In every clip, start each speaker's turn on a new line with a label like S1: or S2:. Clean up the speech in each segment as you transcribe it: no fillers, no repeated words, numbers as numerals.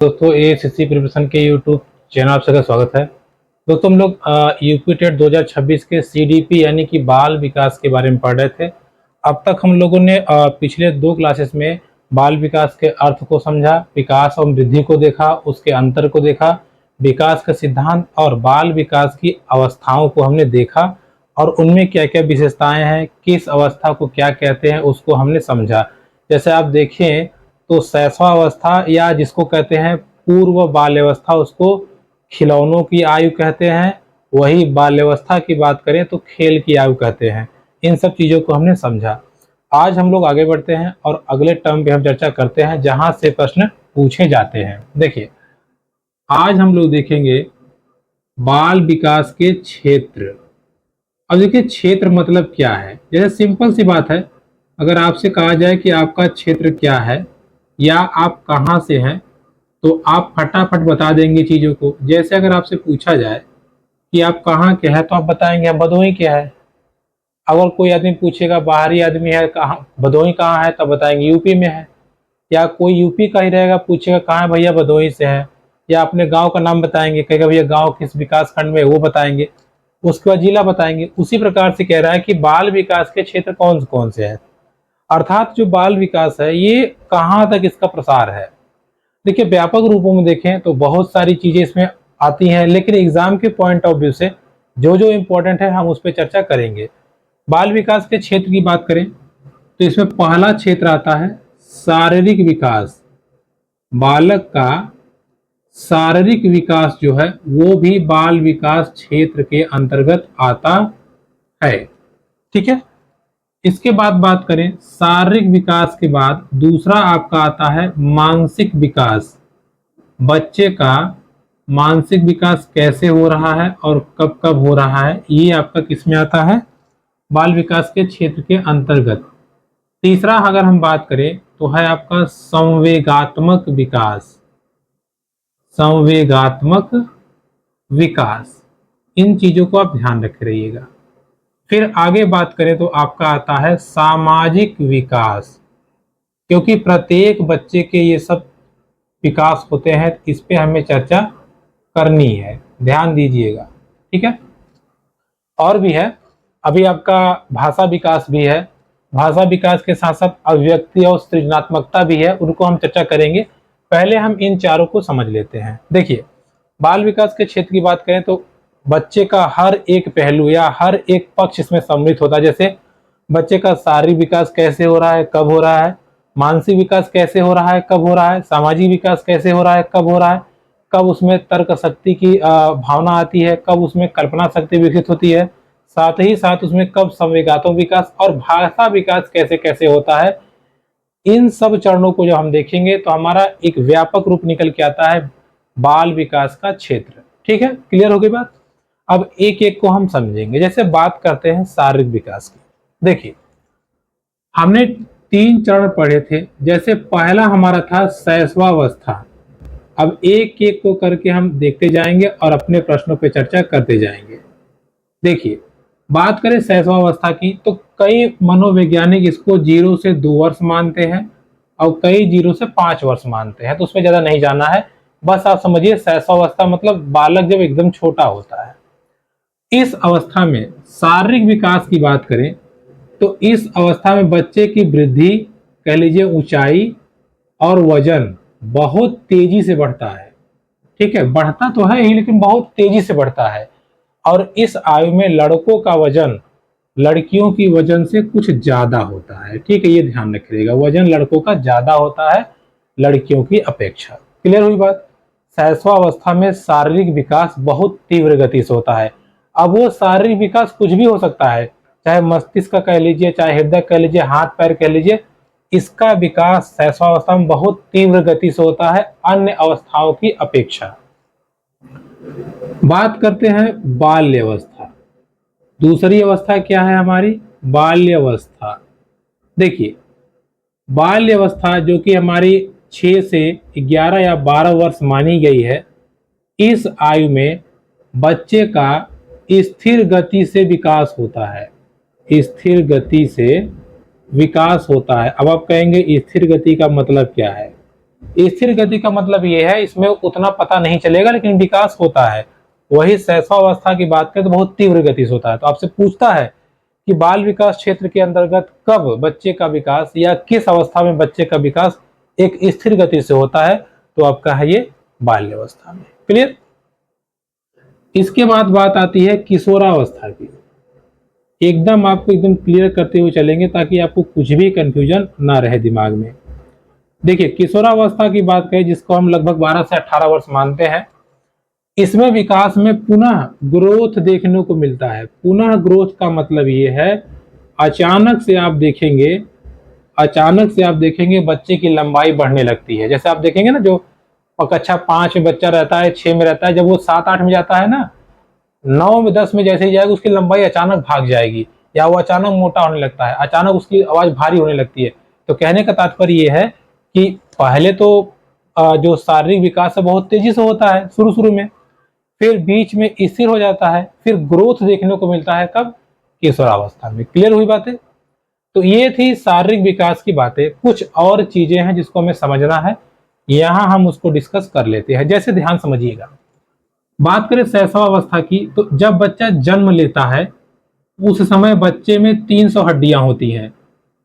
S1: दोस्तों एएसएससी प्रिपरेशन के YouTube channel आप सबका स्वागत है। दोस्तों हम लोग यूपी टेट 2026 के सीडीपी यानी कि बाल विकास के बारे में पढ़ रहे थे। अब तक हम लोगों ने पिछले 2 क्लासेस में बाल विकास के अर्थ को समझा, विकास और वृद्धि को देखा, उसके अंतर को देखा, विकास का सिद्धांत और बाल विकास की अवस्थाओं को हमने देखा और उनमें क्या क्या विशेषताएं हैं, किस अवस्था को क्या कहते हैं उसको हमने समझा। जैसे आप देखें तो शैशवावस्था या जिसको कहते हैं पूर्व बाल्यावस्था, उसको खिलौनों की आयु कहते हैं। वही बाल्यावस्था की बात करें तो खेल की आयु कहते हैं। इन सब चीज़ों को हमने समझा। आज हम लोग आगे बढ़ते हैं और अगले टर्म पे हम चर्चा करते हैं जहां से प्रश्न पूछे जाते हैं। देखिए, आज हम लोग देखेंगे बाल विकास के क्षेत्र। अब देखिए, क्षेत्र मतलब क्या है। जैसे सिंपल सी बात है, अगर आपसे कहा जाए कि आपका क्षेत्र क्या है या आप कहाँ से हैं, तो आप फटाफट बता देंगे चीज़ों को। जैसे अगर आपसे पूछा जाए कि आप कहाँ के हैं, तो आप बताएंगे हम भदोही के हैं। अगर कोई आदमी पूछेगा, बाहरी आदमी है, कहाँ भदोही कहाँ है, तब बताएंगे यूपी में है। या कोई यूपी का ही रहेगा, पूछेगा कहाँ है भैया, भदोही से है। या अपने गांव का नाम बताएंगे, कहेगा भैया गांव किस विकास खंड में, वो बताएंगे। उसके बाद जिला बताएंगे। उसी प्रकार से कह रहा है कि बाल विकास के क्षेत्र कौन कौन से हैं, अर्थात जो बाल विकास है ये कहाँ तक इसका प्रसार है। देखिए, व्यापक रूपों में देखें तो बहुत सारी चीजें इसमें आती हैं, लेकिन एग्जाम के पॉइंट ऑफ व्यू से जो जो इम्पोर्टेंट है हम उस पर चर्चा करेंगे। बाल विकास के क्षेत्र की बात करें तो इसमें पहला क्षेत्र आता है शारीरिक विकास। बालक का शारीरिक विकास जो है वो भी बाल विकास क्षेत्र के अंतर्गत आता है। ठीक है। इसके बाद बात करें शारीरिक विकास के बाद दूसरा आपका आता है मानसिक विकास। बच्चे का मानसिक विकास कैसे हो रहा है और कब कब हो रहा है, ये आपका किसमें आता है, बाल विकास के क्षेत्र के अंतर्गत। तीसरा अगर हम बात करें तो है आपका संवेगात्मक विकास। संवेगात्मक विकास, इन चीजों को आप ध्यान रखे रहिएगा। फिर आगे बात करें तो आपका आता है सामाजिक विकास, क्योंकि प्रत्येक बच्चे के ये सब विकास होते हैं, इस पे हमें चर्चा करनी है, ध्यान दीजिएगा। ठीक है। और भी है, अभी आपका भाषा विकास भी है। भाषा विकास के साथ साथ अभिव्यक्ति और सृजनात्मकता भी है, उनको हम चर्चा करेंगे। पहले हम इन चारों को समझ लेते हैं। देखिए, बाल विकास के क्षेत्र की बात करें तो बच्चे का हर एक पहलू या हर एक पक्ष इसमें सम्मिलित होता है। जैसे बच्चे का शारीरिक विकास कैसे हो रहा है, कब हो रहा है, मानसिक विकास कैसे हो रहा है, कब हो रहा है, सामाजिक विकास कैसे हो रहा है, कब हो रहा है, कब उसमें तर्क शक्ति की भावना आती है, कब उसमें कल्पना शक्ति विकसित होती है, साथ ही साथ उसमें कब संवेगात्मक विकास और भाषा विकास कैसे कैसे होता है। इन सब चरणों को जब हम देखेंगे तो हमारा एक व्यापक रूप निकल के आता है बाल विकास का क्षेत्र। ठीक है, क्लियर हो गई बात। अब एक एक को हम समझेंगे। जैसे बात करते हैं शारीरिक विकास की। देखिए, हमने 3 चरण पढ़े थे। जैसे पहला हमारा था शैशवावस्था। अब एक एक को करके हम देखते जाएंगे और अपने प्रश्नों पे चर्चा करते जाएंगे। देखिए, बात करें शैशवावस्था की तो कई मनोवैज्ञानिक इसको 0 से 2 वर्ष मानते हैं और कई 0 से 5 वर्ष मानते हैं, तो उसमें ज्यादा नहीं जाना है। बस आप समझिए शैशवावस्था मतलब बालक जब एकदम छोटा होता है। इस अवस्था में शारीरिक विकास की बात करें तो इस अवस्था में बच्चे की वृद्धि, कह लीजिए ऊंचाई और वजन बहुत तेजी से बढ़ता है। ठीक है, बढ़ता तो है ही लेकिन बहुत तेजी से बढ़ता है। और इस आयु में लड़कों का वजन लड़कियों की वजन से कुछ ज्यादा होता है। ठीक है, ये ध्यान रखिएगा, वजन लड़कों का ज्यादा होता है लड़कियों की अपेक्षा। क्लियर हुई बात। शैशवावस्था में शारीरिक विकास बहुत तीव्र गति से होता है। अब वो शारीरिक विकास कुछ भी हो सकता है, चाहे मस्तिष्क का कह लीजिए, चाहे हृदय कह लीजिए, हाथ पैर कह लीजिए, इसका विकास शैशवावस्था में बहुत तीव्र गति से होता है अन्य अवस्थाओं की अपेक्षा। बात करते हैं बाल्यावस्था। दूसरी अवस्था क्या है हमारी, बाल्यावस्था। देखिए, बाल्यावस्था जो कि हमारी 6 से 11 या 12 वर्ष मानी गई है, इस आयु में बच्चे का स्थिर गति से विकास होता है। स्थिर गति से विकास होता है। अब आप कहेंगे स्थिर गति का मतलब क्या है। स्थिर गति का मतलब ये है इसमें उतना पता नहीं चलेगा लेकिन विकास होता है। वही शैशवावस्था की बात करें तो बहुत तीव्र गति से होता है। तो आपसे पूछता है कि बाल विकास क्षेत्र के अंतर्गत कब बच्चे का विकास या किस अवस्था में बच्चे का विकास एक स्थिर गति से होता है, तो आपका है ये बाल्यावस्था में। क्लियर। इसके बाद बात आती है किशोरावस्था की। एकदम आपको एकदम क्लियर करते हुए चलेंगे ताकि आपको कुछ भी कंफ्यूजन ना रहे दिमाग में। देखिए किशोरावस्था की बात करें जिसको हम लगभग 12 से 18 वर्ष मानते हैं, इसमें विकास में पुनः ग्रोथ देखने को मिलता है। पुनः ग्रोथ का मतलब ये है अचानक से आप देखेंगे बच्चे की लंबाई बढ़ने लगती है। जैसे आप देखेंगे ना जो कक्षा 5 में बच्चा रहता है, 6 में रहता है, जब वो 7-8 में जाता है ना, 9 में 10 में जैसे ही जाएगा उसकी लंबाई अचानक भाग जाएगी या वो अचानक मोटा होने लगता है, अचानक उसकी आवाज भारी होने लगती है। तो कहने का तात्पर्य ये है कि पहले तो जो शारीरिक विकास है बहुत तेजी से होता है शुरू में, फिर बीच में स्थिर हो जाता है, फिर ग्रोथ देखने को मिलता है कब, किशोरावस्था में। क्लियर हुई बातें। तो ये थी शारीरिक विकास की बातें। कुछ और चीजें हैं जिसको हमें समझना है, यहां हम उसको डिस्कस कर लेते हैं। जैसे ध्यान समझिएगा, बात करें शैशवावस्था की, तो जब बच्चा जन्म लेता है उस समय बच्चे में 300 हड्डियां होती हैं,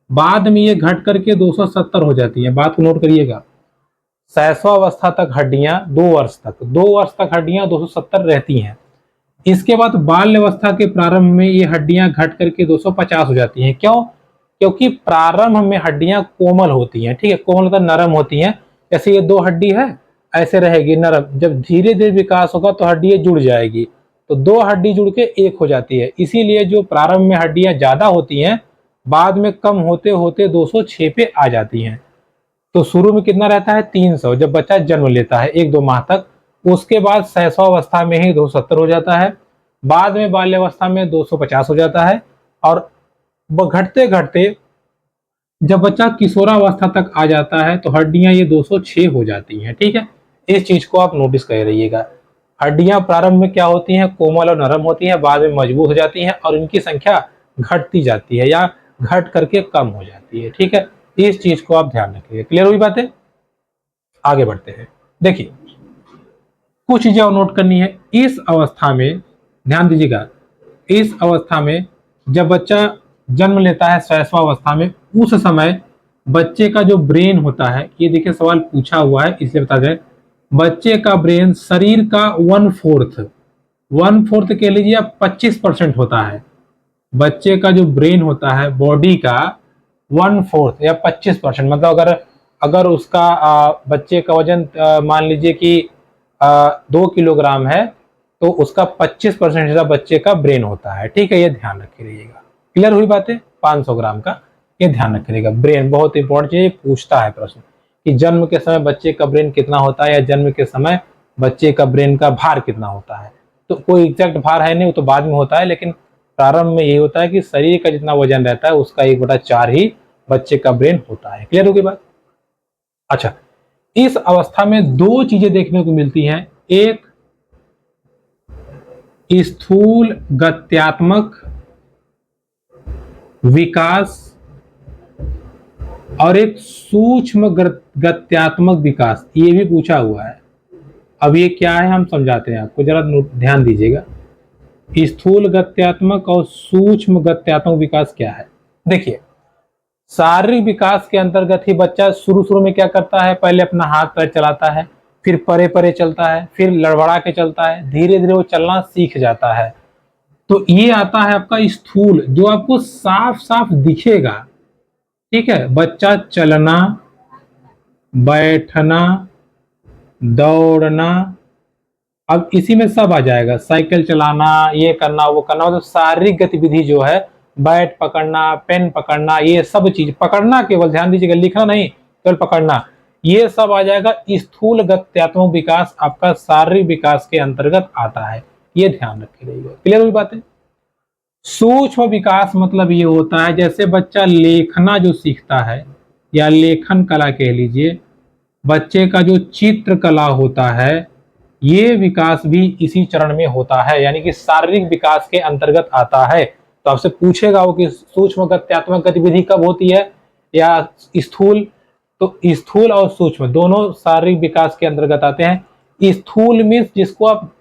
S1: बाद में ये घट करके 270 हो जाती हैं। बात को नोट करिएगा, शैशवावस्था तक हड्डियां 2 वर्ष तक हड्डियां 270 रहती हैं। इसके बाद बाल्यावस्था के प्रारंभ में ये हड्डियां घट करके 250 हो जाती हैं। क्यों? क्योंकि प्रारंभ में हड्डियां कोमल होती हैं। ठीक है, कोमल मतलब नरम होती हैं। जैसे ये 2 हड्डी है ऐसे रहेगी नरम, जब धीरे धीरे विकास होगा तो हड्डी जुड़ जाएगी, तो 2 हड्डी जुड़ के 1 हो जाती है। इसीलिए जो प्रारंभ में हड्डियां ज्यादा होती हैं बाद में कम होते होते 206 पे आ जाती हैं। तो शुरू में कितना रहता है 300 जब बच्चा जन्म लेता है 1-2 माह तक, उसके बाद शैशवावस्था में ही 270 हो जाता है, बाद में बाल्यावस्था में 250 हो जाता है, और घटते घटते जब बच्चा किशोरावस्था तक आ जाता है तो हड्डियां ये 206 हो जाती हैं। ठीक है, इस चीज को आप नोटिस कर रहिएगा। हड्डियां प्रारंभ में क्या होती हैं, कोमल और नरम होती हैं, बाद में मजबूत हो जाती हैं और इनकी संख्या घटती जाती है या घट करके कम हो जाती है। ठीक है, इस चीज को आप ध्यान रखिए। क्लियर हुई बातें। आगे बढ़ते हैं। देखिए कुछ चीजें और नोट करनी है। इस अवस्था में ध्यान दीजिएगा, इस अवस्था में जब बच्चा जन्म लेता है शैशवावस्था में, उस समय बच्चे का जो ब्रेन होता है, ये देखिए सवाल पूछा हुआ है इसलिए बता दें, बच्चे का ब्रेन शरीर का 1/4 कह लीजिए या 25% होता है। बच्चे का जो ब्रेन होता है बॉडी का 1/4 या 25%, मतलब अगर उसका बच्चे का वजन मान लीजिए कि 2 किलोग्राम है तो उसका 25% हिस्सा बच्चे का ब्रेन होता है। ठीक है, ये ध्यान रखे रहिएगा। क्लियर हुई बातें। 500 ग्राम का ये ध्यान रखिएगा। ब्रेन बहुत इंपॉर्टेंट चीज, पूछता है प्रश्न कि जन्म के समय बच्चे का ब्रेन कितना होता है या जन्म के समय बच्चे का ब्रेन का भार कितना होता है। तो कोई एग्जैक्ट भार है नहीं, वो तो बाद में होता है, लेकिन प्रारंभ में यही होता है कि शरीर का जितना वजन रहता है उसका 1/4 ही बच्चे का ब्रेन होता है। क्लियर होगी बात। अच्छा, इस अवस्था में 2 चीजें देखने को मिलती हैं, एक स्थूल गत्यात्मक विकास और एक सूक्ष्म गत्यात्मक विकास। ये भी पूछा हुआ है। अब ये क्या है हम समझाते हैं आपको, जरा ध्यान दीजिएगा। स्थूल गत्यात्मक और सूक्ष्म गत्यात्मक विकास क्या है। देखिए शारीरिक विकास के अंतर्गत ही बच्चा शुरू में क्या करता है, पहले अपना हाथ पैर चलाता है, फिर परे परे चलता है, फिर लड़बड़ा के चलता है, धीरे धीरे वो चलना सीख जाता है। तो ये आता है आपका स्थूल, जो आपको साफ साफ दिखेगा। ठीक है, बच्चा चलना, बैठना, दौड़ना, अब इसी में सब आ जाएगा, साइकिल चलाना, ये करना वो करना, मतलब शारीरिक गतिविधि जो है, बैट पकड़ना, पेन पकड़ना, ये सब चीज पकड़ना, केवल ध्यान दीजिएगा, लिखना नहीं, केवल पकड़ना, ये सब आ जाएगा। स्थूल गत्यात्मक विकास आपका शारीरिक विकास के अंतर्गत आता है, ये ध्यान रखे रहिएगा। क्लियर हुई बातें। सूक्ष्म विकास मतलब ये होता है जैसे बच्चा लेखना जो सीखता है या लेखन कला कह लीजिए, बच्चे का जो चित्र कला होता है, ये विकास भी इसी चरण में होता है, यानी कि शारीरिक विकास के अंतर्गत आता है। तो आपसे पूछेगा वो कि सूक्ष्म गत्यात्मक गतिविधि कब होती है या स्थूल, तो तो स्थूल और सूक्ष्म दोनों शारीरिक विकास के अंतर्गत आते हैं। स्थूल मीन्स जिसको आप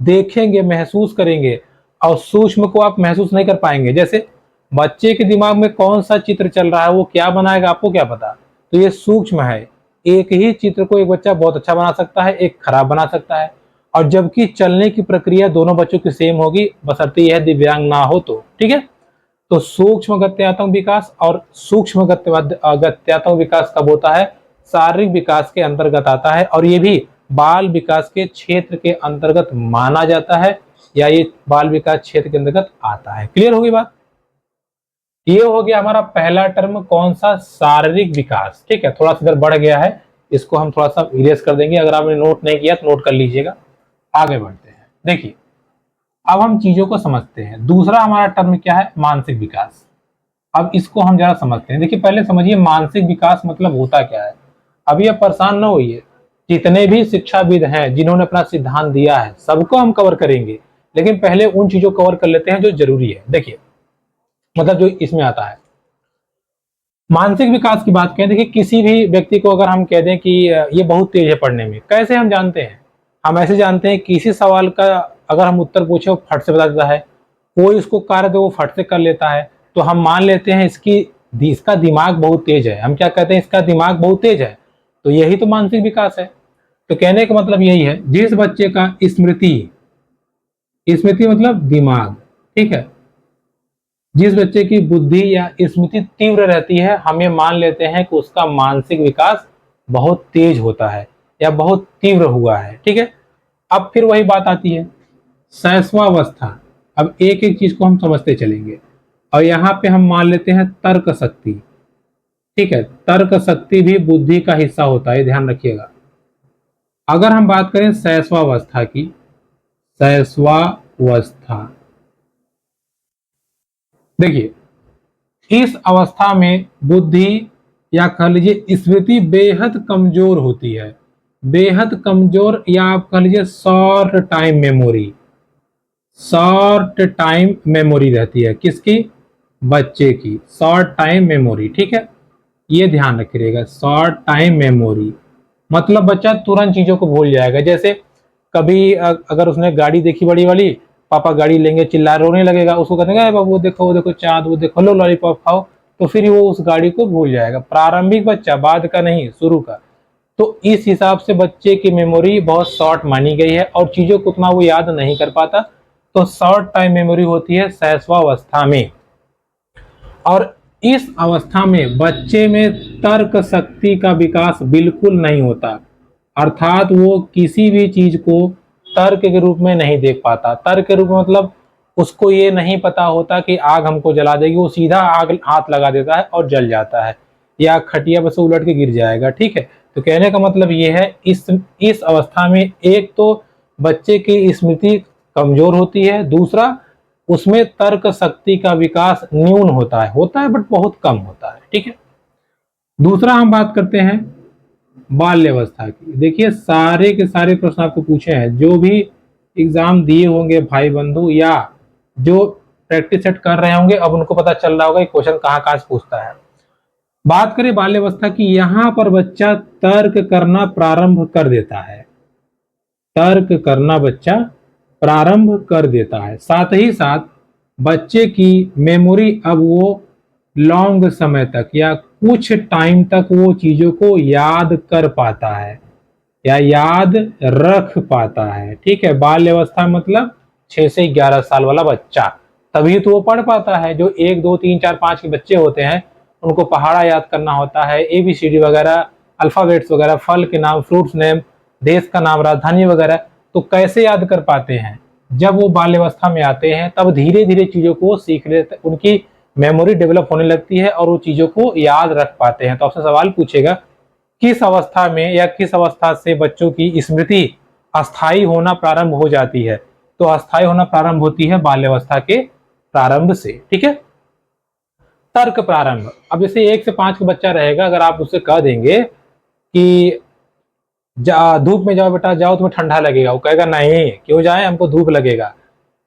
S1: देखेंगे, महसूस करेंगे, और सूक्ष्म को आप महसूस नहीं कर पाएंगे। जैसे बच्चे के दिमाग में कौन सा चित्र चल रहा है, वो क्या बनाएगा आपको क्या पता, तो ये सूक्ष्म है। एक ही चित्र को एक बच्चा बहुत अच्छा बना सकता है, एक खराब बना सकता है, और जबकि चलने की प्रक्रिया दोनों बच्चों की सेम होगी, बशर्ते यह दिव्यांग ना हो तो। ठीक है, तो सूक्ष्म गत्यात्मक विकास और सूक्ष्म गत्यात्मक विकास कब होता है, शारीरिक विकास के अंतर्गत आता है, और ये भी बाल विकास के क्षेत्र के अंतर्गत माना जाता है, या ये बाल विकास क्षेत्र के अंतर्गत आता है। क्लियर होगी बात। ये हो गया हमारा पहला टर्म, कौन सा, शारीरिक विकास। ठीक है, थोड़ा सा इधर बढ़ गया है, इसको हम थोड़ा सा इरेज कर देंगे। अगर आपने नोट नहीं किया तो नोट कर लीजिएगा। आगे बढ़ते हैं। देखिए अब हम चीजों को समझते हैं। दूसरा हमारा टर्म क्या है, मानसिक विकास। अब इसको हम जरा समझते हैं। देखिए पहले समझिए मानसिक विकास मतलब होता क्या है। अभी आप परेशान ना होइए, जितने भी शिक्षाविद हैं जिन्होंने अपना सिद्धांत दिया है सबको हम कवर करेंगे, लेकिन पहले उन चीजों को कवर कर लेते हैं जो जरूरी है। देखिए मतलब जो इसमें आता है मानसिक विकास की बात करें। देखिए किसी भी व्यक्ति को अगर हम कह दें कि ये बहुत तेज है पढ़ने में, कैसे हम जानते हैं, हम ऐसे जानते हैं किसी सवाल का अगर हम उत्तर पूछे वो फट से बता देता है, कोई इसको कार्य दे वो फट से कर लेता है, तो हम मान लेते हैं इसका दिमाग बहुत तेज है। हम क्या कहते हैं, इसका दिमाग बहुत तेज है, तो यही तो मानसिक विकास है। तो कहने का मतलब यही है, जिस बच्चे का स्मृति, स्मृति मतलब दिमाग, ठीक है, जिस बच्चे की बुद्धि या स्मृति तीव्र रहती है, हम ये मान लेते हैं कि उसका मानसिक विकास बहुत तेज होता है या बहुत तीव्र हुआ है। ठीक है, अब फिर वही बात आती है शैशवावस्था। अब एक एक चीज को हम समझते चलेंगे, और यहाँ पे हम मान लेते हैं तर्क शक्ति। ठीक है, तर्क शक्ति भी बुद्धि का हिस्सा होता है, ध्यान रखिएगा। अगर हम बात करें शैशवावस्था की, शैशवावस्था, देखिए इस अवस्था में बुद्धि या कह लीजिए स्मृति बेहद कमजोर होती है, बेहद कमजोर, या आप कह लीजिए short time memory, short time memory रहती है। किसकी, बच्चे की शॉर्ट टाइम मेमोरी। ठीक है, ये ध्यान रखिएगा, शॉर्ट टाइम मेमोरी मतलब बच्चा तुरंत चीजों को भूल जाएगा। जैसे कभी अगर उसने गाड़ी देखी बड़ी वाली, पापा गाड़ी लेंगे, चिल्ला रोने लगेगा, उसको कहेंगे बाबू वो देखो चांद, वो देखो लो लॉलीपॉप खाओ, तो फिर वो उस गाड़ी को भूल जाएगा। प्रारंभिक बच्चा, बाद का नहीं, शुरू का। तो इस हिसाब से बच्चे की मेमोरी बहुत शॉर्ट मानी गई है और चीजों को उतना वो याद नहीं कर पाता, तो शॉर्ट टाइम मेमोरी होती है शैशवावस्था में। और इस अवस्था में बच्चे में तर्क शक्ति का विकास बिल्कुल नहीं होता, अर्थात वो किसी भी चीज को तर्क के रूप में नहीं देख पाता। तर्क के रूप में मतलब उसको ये नहीं पता होता कि आग हमको जला देगी, वो सीधा आग हाथ लगा देता है और जल जाता है, या खटिया पर से उलट के गिर जाएगा। ठीक है, तो कहने का मतलब ये है इस अवस्था में एक तो बच्चे की स्मृति कमजोर होती है, दूसरा उसमें तर्क शक्ति का विकास न्यून होता है बट बहुत कम होता है। ठीक है, दूसरा हम बात करते हैं बाल्यावस्था की। देखिए सारे के सारे प्रश्न आपको पूछे हैं, जो भी एग्जाम दिए होंगे भाई बंधु या जो प्रैक्टिस सेट कर रहे होंगे, अब उनको पता चल रहा होगा कि क्वेश्चन कहाँ कहाँ से पूछता है। बात करें बाल्यावस्था की, यहाँ पर बच्चा तर्क करना प्रारंभ कर देता है, तर्क करना बच्चा प्रारंभ कर देता है। साथ ही साथ बच्चे की मेमोरी अब वो लॉन्ग समय तक या कुछ टाइम तक वो चीजों को याद कर पाता है या याद रख पाता है। ठीक है, बाल्यावस्था मतलब 6 से 11 साल वाला बच्चा, तभी तो वो पढ़ पाता है। जो 1 2 3 4 5 के बच्चे होते हैं उनको पहाड़ा याद करना होता है, ABCD वगैरह, अल्फाबेट्स वगैरह, फल के नाम, फ्रूट्स नेम, देश का नाम, राजधानी वगैरह, तो कैसे याद कर पाते हैं, जब वो बाल्यावस्था में आते हैं तब धीरे धीरे चीजों को सीख लेते, उनकी मेमोरी डेवलप होने लगती है और वो चीजों को याद रख पाते हैं। तो आपसे सवाल पूछेगा किस अवस्था में या किस अवस्था से बच्चों की स्मृति अस्थायी होना प्रारंभ हो जाती है, तो अस्थायी होना प्रारंभ होती है बाल्यावस्था के प्रारंभ से। ठीक है, तर्क प्रारंभ। अब जैसे 1 से 5 का बच्चा रहेगा, अगर आप उससे कह देंगे कि धूप में जाओ बेटा, जाओ तुम्हें ठंडा लगेगा, वो कहेगा नहीं, क्यों जाए, हमको धूप लगेगा।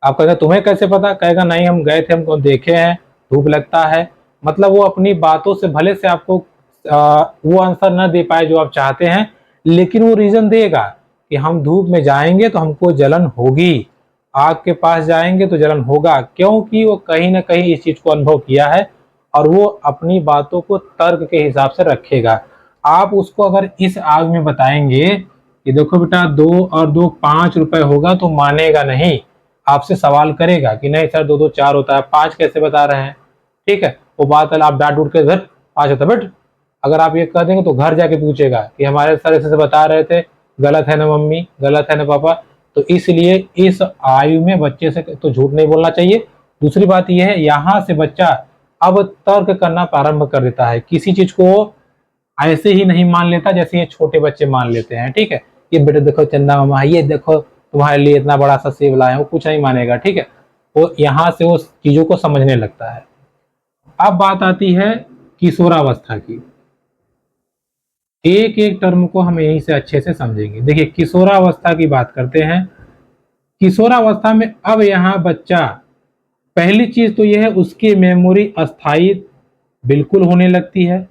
S1: आप कहेगा तुम्हें कैसे पता, कहेगा नहीं हम गए थे, हमको देखे हैं, धूप लगता है। मतलब वो अपनी बातों से भले से आपको वो आंसर न दे पाए जो आप चाहते हैं, लेकिन वो रीजन देगा कि हम धूप में जाएंगे तो हमको जलन होगी, आग के पास जाएंगे तो जलन होगा, क्योंकि वो कहीं ना कहीं इस चीज को अनुभव किया है और वो अपनी बातों को तर्क के हिसाब से रखेगा। आप उसको अगर इस आग में बताएंगे कि देखो बेटा 2 और 2 5 रुपए होगा, तो मानेगा नहीं, आपसे सवाल करेगा कि नहीं सर 2 2 4 होता है, 5 कैसे बता रहे हैं। ठीक है, वो बात आप डांट उठ के घर 5 होता बेट, अगर आप ये कह देंगे तो घर जाके पूछेगा कि हमारे सर ऐसे बता रहे थे, गलत है ना मम्मी, गलत है ना पापा। तो इसलिए इस आयु में बच्चे से तो झूठ नहीं बोलना चाहिए। दूसरी बात यह है, यहाँ से बच्चा अब तर्क करना प्रारंभ कर देता है, किसी चीज को ऐसे ही नहीं मान लेता जैसे ये छोटे बच्चे मान लेते हैं। ठीक है, ये बेटे देखो चंदा मामा, ये देखो तुम्हारे लिए इतना बड़ा सा सेब लाए हैं, वो कुछ नहीं मानेगा। ठीक है, वो यहाँ से वो चीजों को समझने लगता है। अब बात आती है किशोरावस्था की। एक एक टर्म को हम यहीं से अच्छे से समझेंगे। देखिए किशोरावस्था की बात करते हैं। किशोरावस्था में अब यहाँ बच्चा, पहली चीज तो यह है उसकी मेमोरी अस्थायी बिल्कुल होने लगती है।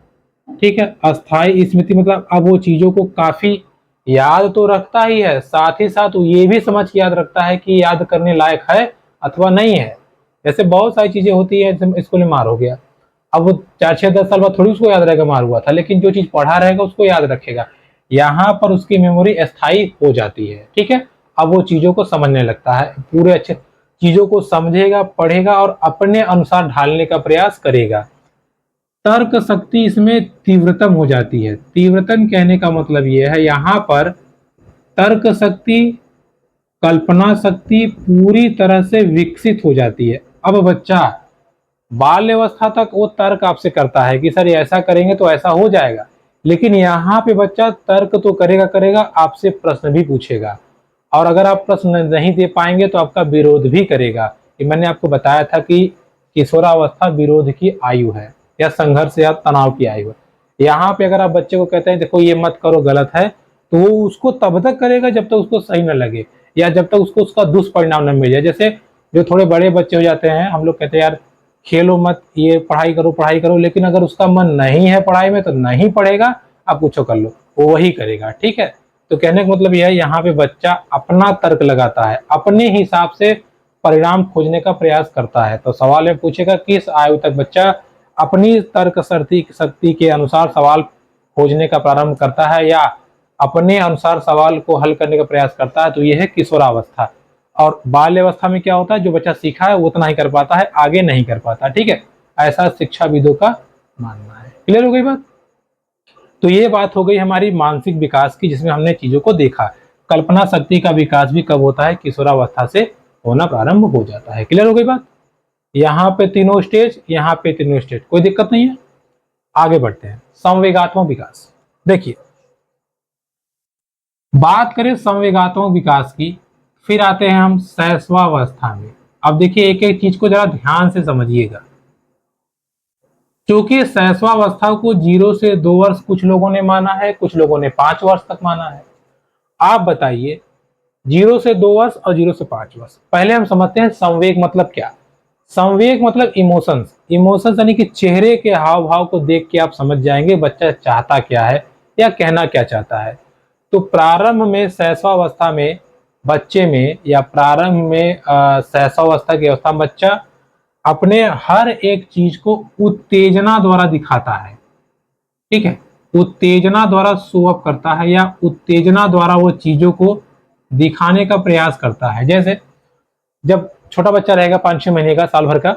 S1: ठीक है, अस्थायी स्मृति मतलब अब वो चीजों को काफी याद तो रखता ही है, साथ ही साथ वो ये भी समझ के याद रखता है कि याद करने लायक है अथवा नहीं है। जैसे बहुत सारी चीजें होती है, जैसे स्कूल में मार हो गया, अब वो 4 6 10 साल बाद थोड़ी उसको याद रहेगा मार हुआ था, लेकिन जो चीज पढ़ा रहेगा उसको याद रखेगा। यहाँ पर उसकी मेमोरी अस्थायी हो जाती है। ठीक है, अब वो चीजों को समझने लगता है, पूरे अच्छे चीजों को समझेगा, पढ़ेगा और अपने अनुसार ढालने का प्रयास करेगा। तर्क शक्ति इसमें तीव्रतम हो जाती है। तीव्रतम कहने का मतलब यह है, यहाँ पर तर्क शक्ति, कल्पना शक्ति पूरी तरह से विकसित हो जाती है। अब बच्चा बाल्यावस्था तक वो तर्क आपसे करता है कि सर ये ऐसा करेंगे तो ऐसा हो जाएगा, लेकिन यहाँ पे बच्चा तर्क तो करेगा करेगा, आपसे प्रश्न भी पूछेगा, और अगर आप प्रश्न नहीं दे पाएंगे तो आपका विरोध भी करेगा। कि मैंने आपको बताया था कि किशोरावस्था विरोध की आयु है, या संघर्ष या तनाव की आयु है। यहाँ पे अगर आप बच्चे को कहते हैं देखो ये मत करो गलत है, तो वो उसको तब तक करेगा जब तक उसको सही न लगे, या जब तक उसको उसका दुष्परिणाम न मिल जाए। जैसे जो थोड़े बड़े बच्चे हो जाते हैं, हम लोग कहते हैं यार खेलो मत, ये पढ़ाई करो पढ़ाई करो, लेकिन अगर उसका मन नहीं है पढ़ाई में तो नहीं पढ़ेगा, आप कुछ कर लो वो वही करेगा। ठीक है, तो कहने का मतलब यह है, यहाँ पे बच्चा अपना तर्क लगाता है, अपने हिसाब से परिणाम खोजने का प्रयास करता है। तो सवाल में पूछेगा किस आयु तक बच्चा अपनी तर्क शक्ति के अनुसार सवाल खोजने का प्रारंभ करता है या अपने अनुसार सवाल को हल करने का प्रयास करता है, तो यह है किशोरावस्था। और बाल्यावस्था में क्या होता है, जो बच्चा सीखा है वो उतना ही कर पाता है, आगे नहीं कर पाता। ठीक है, ऐसा शिक्षाविदों का मानना है। क्लियर हो गई बात? तो ये बात हो गई हमारी मानसिक विकास की, जिसमें हमने चीजों को देखा। कल्पना शक्ति का विकास भी कब होता है, किशोरावस्था से होना प्रारंभ हो जाता है। क्लियर हो गई बात? यहाँ पे तीनों स्टेज, यहाँ पे तीनों स्टेज, कोई दिक्कत नहीं है। आगे बढ़ते हैं, संवेगात्मक विकास। देखिए बात करें संवेगात्मक विकास की, फिर आते हैं हम शैशवावस्था में। अब देखिए एक एक चीज को जरा ध्यान से समझिएगा, क्योंकि शैशवावस्था को 0 से 2 वर्ष कुछ लोगों ने माना है, कुछ लोगों ने 5 वर्ष तक माना है। आप बताइए 0 से 2 वर्ष और 0 से 5 वर्ष। पहले हम समझते हैं संवेग मतलब क्या। संवेग मतलब इमोशंस। इमोशंस यानी कि चेहरे के हाव भाव को देख के आप समझ जाएंगे बच्चा चाहता क्या है या कहना क्या चाहता है। तो प्रारंभ में शैशवावस्था में बच्चे में, या प्रारंभ में शैशवावस्था की अवस्था में बच्चा अपने हर एक चीज को उत्तेजना द्वारा दिखाता है। ठीक है, उत्तेजना द्वारा शो अप करता है, या उत्तेजना द्वारा वो चीजों को दिखाने का प्रयास करता है। जैसे जब छोटा बच्चा रहेगा 5 6 महीने का, साल भर का,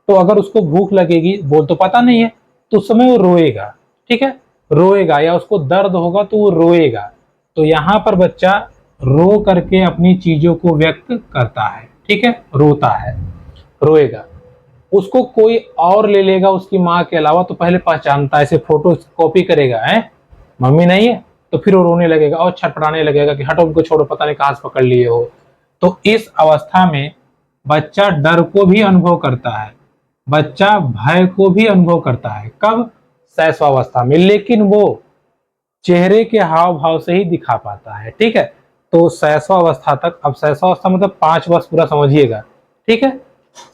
S1: तो अगर उसको भूख लगेगी, बोल तो पता नहीं है, तो उस समय वो रोएगा। ठीक है, रोएगा, या उसको दर्द होगा तो वो रोएगा। तो यहाँ पर बच्चा रो करके अपनी चीजों को व्यक्त करता है। ठीक है, रोता है, रोएगा। उसको कोई और ले लेगा उसकी माँ के अलावा तो पहले पहचानता है, ऐसे फोटो कॉपी करेगा, है मम्मी नहीं है, तो फिर वो रोने लगेगा और छटपटाने लगेगा कि हटो उनको छोड़ो, पता नहीं कहां से पकड़ लिए हो। तो इस अवस्था में बच्चा डर को भी अनुभव करता है, बच्चा भय को भी अनुभव करता है। कब? शैशवावस्था में, लेकिन वो चेहरे के हाव भाव से ही दिखा पाता है। ठीक है, तो शैशवावस्था तक। अब शैशवावस्था मतलब 5 वर्ष पूरा समझिएगा। ठीक है,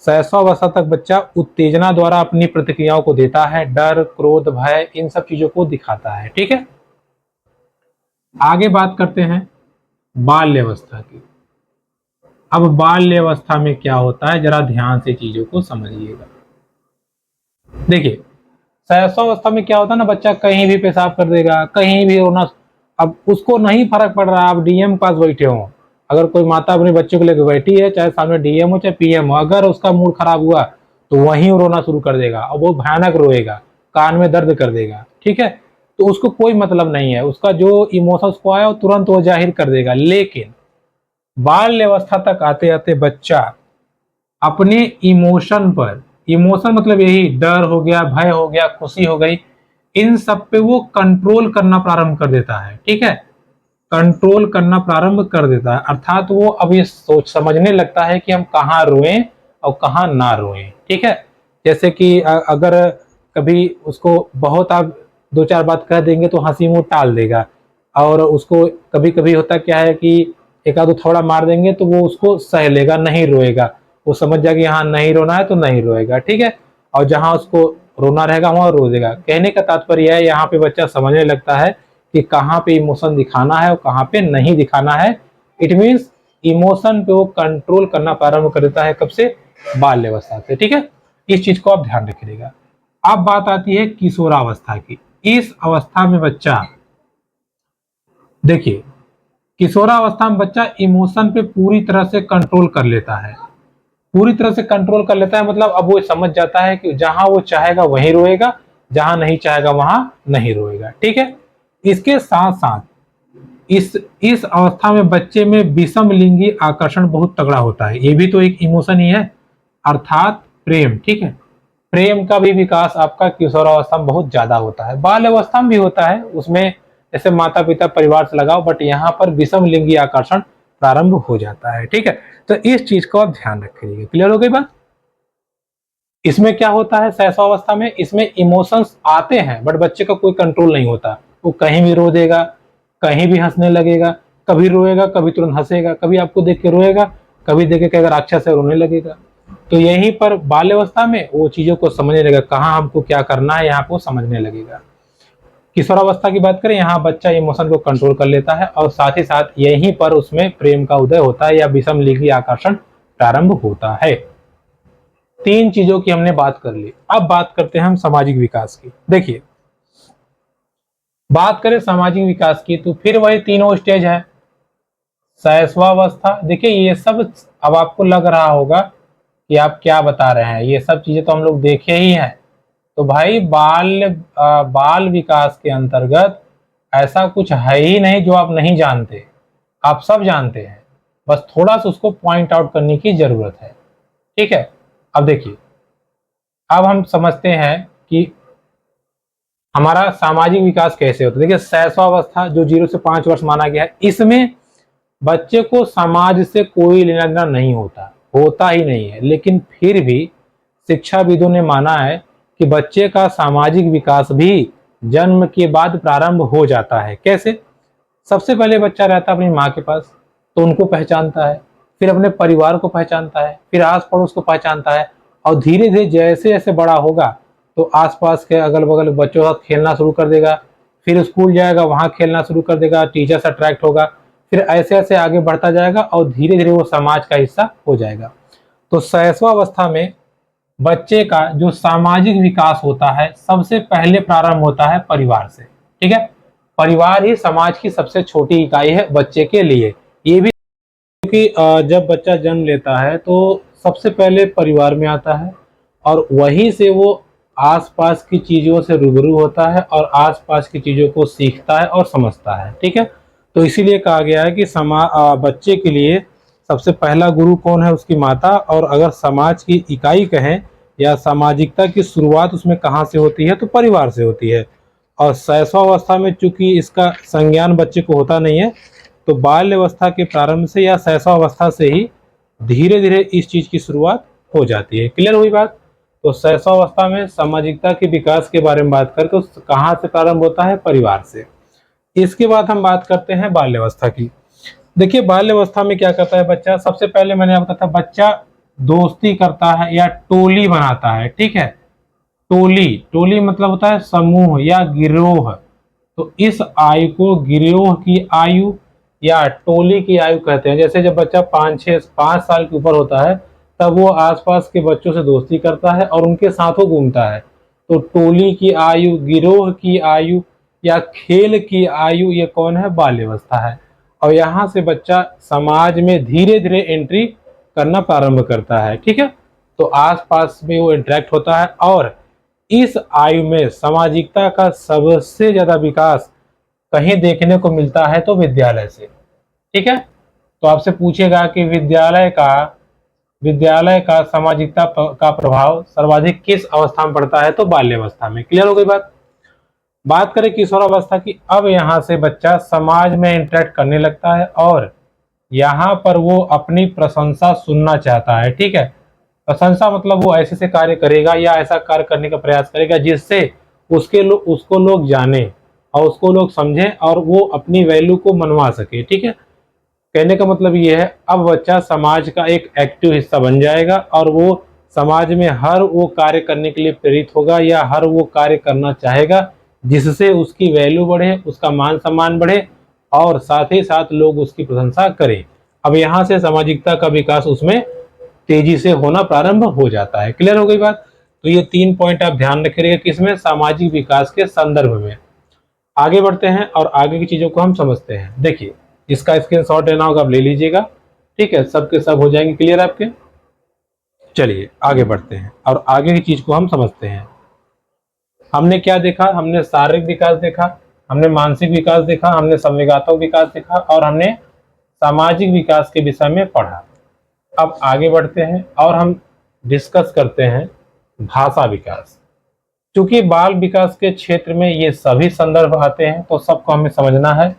S1: शैशवावस्था तक बच्चा उत्तेजना द्वारा अपनी प्रतिक्रियाओं को देता है, डर, क्रोध, भय, इन सब चीजों को दिखाता है। ठीक है, आगे बात करते हैं बाल्यावस्था की। अब बाल्यावस्था में क्या होता है, जरा ध्यान से चीजों को समझिएगा। देखिए, शैशवावस्था में क्या होता है ना, बच्चा कहीं भी पेशाब कर देगा, कहीं भी रोना। अब उसको नहीं फर्क पड़ रहा, आप डीएम पास बैठे हो, अगर कोई माता अपने बच्चे को लेकर बैठी है, चाहे सामने डीएम हो चाहे पीएम हो, अगर उसका मूड खराब हुआ तो वहीं रोना शुरू कर देगा और वो भयानक रोएगा, कान में दर्द कर देगा। ठीक है, तो उसको कोई मतलब नहीं है, उसका जो इमोशंस को आया वो तुरंत वो जाहिर कर देगा। लेकिन बाल्यावस्था तक आते आते बच्चा अपने इमोशन पर, इमोशन मतलब यही डर हो गया, भय हो गया, खुशी हो गई, इन सब पे वो कंट्रोल करना प्रारंभ कर देता है। ठीक है, कंट्रोल करना प्रारंभ कर देता है, अर्थात वो अब ये सोच समझने लगता है कि हम कहाँ रोएं और कहाँ ना रोएं। ठीक है, जैसे कि अगर कभी उसको बहुत आप दो चार बात कह देंगे तो हंसी मुंह टाल देगा, और उसको कभी कभी होता क्या है कि एक आध थोड़ा मार देंगे तो वो उसको सह लेगा, नहीं रोएगा, वो समझ जाएगा यहाँ नहीं रोना है तो नहीं रोएगा। ठीक है, और जहां उसको रोना रहेगा वहां रो देगा। कहने का तात्पर्य है यहाँ पे बच्चा समझने लगता है कि कहाँ पे इमोशन दिखाना है और कहाँ पे नहीं दिखाना है। इट मीन्स इमोशन पे वो कंट्रोल करना प्रारंभ कर देता है, कब से, बाल्यावस्था से। ठीक है, इस चीज को आप ध्यान रखिएगा। अब बात आती है किशोरावस्था की। इस अवस्था में बच्चा, देखिए, किशोरावस्था में बच्चा इमोशन पे पूरी तरह से कंट्रोल कर लेता है। पूरी तरह से कंट्रोल कर लेता है मतलब अब वो समझ जाता है कि जहां वो चाहेगा वहीं रोएगा, जहां नहीं चाहेगा वहां नहीं रोएगा। ठीक है, इसके साथ साथ इस अवस्था में बच्चे में विषम लिंगी आकर्षण बहुत तगड़ा होता है। ये भी तो एक इमोशन ही है, अर्थात प्रेम। ठीक है, प्रेम का भी विकास आपका किशोरावस्था में बहुत ज्यादा होता है। बाल अवस्था में भी होता है, उसमें जैसे माता पिता परिवार से लगाओ, बट यहाँ पर विषम लिंगी आकर्षण प्रारंभ हो जाता है। ठीक है, तो इस चीज को आप ध्यान रखिएगा। क्लियर हो गई बात। इसमें क्या होता है शैशवावस्था में, इसमें इमोशंस आते हैं बट बच्चे का कोई कंट्रोल नहीं होता, वो कहीं भी रो देगा, कहीं भी हंसने लगेगा, कभी रोएगा कभी तुरंत हंसेगा, कभी आपको देख के रोएगा, कभी देख के अगर राक्षस से रोने लगेगा। तो यहीं पर बाल्यावस्था में वो चीजों को समझने लगेगा, कहाँ हमको क्या करना है यहाँ को समझने लगेगा। किशोरावस्था की बात करें, यहाँ बच्चा इमोशन को कंट्रोल कर लेता है और साथ ही साथ यहीं पर उसमें प्रेम का उदय होता है या विषम लिंगी आकर्षण प्रारंभ होता है। तीन चीजों की हमने बात कर ली। अब बात करते हैं हम सामाजिक विकास की। देखिए, बात करें सामाजिक विकास की तो फिर वही तीनों स्टेज है। शैशवावस्था, देखिए ये सब अब आपको लग रहा होगा कि आप क्या बता रहे हैं, ये सब चीजें तो हम लोग देखे ही हैं। तो भाई बाल विकास के अंतर्गत ऐसा कुछ है ही नहीं जो आप नहीं जानते, आप सब जानते हैं, बस थोड़ा सा उसको पॉइंट आउट करने की जरूरत है। ठीक है, अब देखिए, अब हम समझते हैं कि हमारा सामाजिक विकास कैसे होता है। देखिए, शैशवावस्था जो 0 से 5 वर्ष माना गया है, इसमें बच्चे को समाज से कोई लेना देना नहीं होता, होता ही नहीं है। लेकिन फिर भी शिक्षाविदों ने माना है कि बच्चे का सामाजिक विकास भी जन्म के बाद प्रारंभ हो जाता है। कैसे? सबसे पहले बच्चा रहता है अपनी माँ के पास, तो उनको पहचानता है, फिर अपने परिवार को पहचानता है, फिर आस पड़ोस को पहचानता है, और धीरे धीरे जैसे जैसे बड़ा होगा तो आसपास के अगल बगल बच्चों के साथ खेलना शुरू कर देगा, फिर स्कूल जाएगा वहां खेलना शुरू कर देगा, टीचर से अट्रैक्ट होगा, फिर ऐसे ऐसे आगे बढ़ता जाएगा और धीरे धीरे वो समाज का हिस्सा हो जाएगा। तो शैशवावस्था में बच्चे का जो सामाजिक विकास होता है सबसे पहले प्रारंभ होता है परिवार से। ठीक है, परिवार ही समाज की सबसे छोटी इकाई है बच्चे के लिए। ये भी क्योंकि जब बच्चा जन्म लेता है तो सबसे पहले परिवार में आता है और वहीं से वो आसपास की चीजों से रूबरू होता है और आसपास की चीजों को सीखता है और समझता है। ठीक है, तो इसीलिए कहा गया है कि बच्चे के लिए सबसे पहला गुरु कौन है, उसकी माता। और अगर समाज की इकाई कहें या सामाजिकता की शुरुआत उसमें कहाँ से होती है, तो परिवार से होती है। और शैशवावस्था में चूंकि इसका संज्ञान बच्चे को होता नहीं है, तो बाल्यावस्था के प्रारंभ से या शैशवावस्था से ही धीरे धीरे इस चीज की शुरुआत हो जाती है। क्लियर हुई बात। तो शैशवावस्था में सामाजिकता के विकास के बारे में बात करके उस कहाँ से प्रारंभ होता है, परिवार से। इसके बाद हम बात करते हैं बाल्यावस्था की। देखिए, बाल्यावस्था में क्या करता है बच्चा, सबसे पहले मैंने आपको कहा था बच्चा दोस्ती करता है या टोली बनाता है, ठीक है। टोली, टोली मतलब होता है समूह या गिरोह। तो इस आयु को गिरोह की आयु या टोली की आयु कहते हैं। जैसे जब बच्चा 5 साल के ऊपर होता है तब वो आसपास के बच्चों से दोस्ती करता है और उनके साथ वो घूमता है। तो टोली की आयु, गिरोह की आयु या खेल की आयु, ये कौन है? बाल्यावस्था है। और यहाँ से बच्चा समाज में धीरे धीरे एंट्री करना प्रारंभ करता है, ठीक है। तो आसपास में वो इंटरेक्ट होता है और इस आयु में सामाजिकता का सबसे ज्यादा विकास कहीं देखने को मिलता है तो विद्यालय से, ठीक है। तो आपसे पूछेगा कि विद्यालय का सामाजिकता का प्रभाव सर्वाधिक किस अवस्था में पड़ता है? तो बाल्यावस्था में। क्लियर हो गई बात। बात करें किशोरावस्था की, अब यहाँ से बच्चा समाज में इंटरेक्ट करने लगता है और यहाँ पर वो अपनी प्रशंसा सुनना चाहता है, ठीक है। प्रशंसा मतलब वो ऐसे से कार्य करेगा या ऐसा कार्य करने का प्रयास करेगा जिससे उसको लोग जाने और उसको लोग समझें और वो अपनी वैल्यू को मनवा सके, ठीक है। कहने का मतलब ये है, अब बच्चा समाज का एक एक्टिव हिस्सा बन जाएगा और वो समाज में हर वो कार्य करने के लिए प्रेरित होगा या हर वो कार्य करना चाहेगा जिससे उसकी वैल्यू बढ़े, उसका मान सम्मान बढ़े और साथ ही साथ लोग उसकी प्रशंसा करें। अब यहाँ से सामाजिकता का विकास उसमें तेजी से होना प्रारंभ हो जाता है। क्लियर हो गई बात। तो ये 3 पॉइंट आप ध्यान रखिएगा किसमें? सामाजिक विकास के संदर्भ में। आगे बढ़ते हैं और आगे की चीजों को हम समझते हैं। देखिए, इसका स्क्रीनशॉट लेना होगा, आप ले लीजिएगा, ठीक है। सबके सब हो जाएंगे क्लियर आपके। चलिए आगे बढ़ते हैं और आगे की चीज को हम समझते हैं। हमने क्या देखा? हमने शारीरिक विकास देखा, हमने मानसिक विकास देखा, हमने संवेगात्मक विकास देखा और हमने सामाजिक विकास के विषय में पढ़ा। अब आगे बढ़ते हैं और हम डिस्कस करते हैं भाषा विकास। क्योंकि बाल विकास के क्षेत्र में ये सभी संदर्भ आते हैं तो सबको हमें समझना है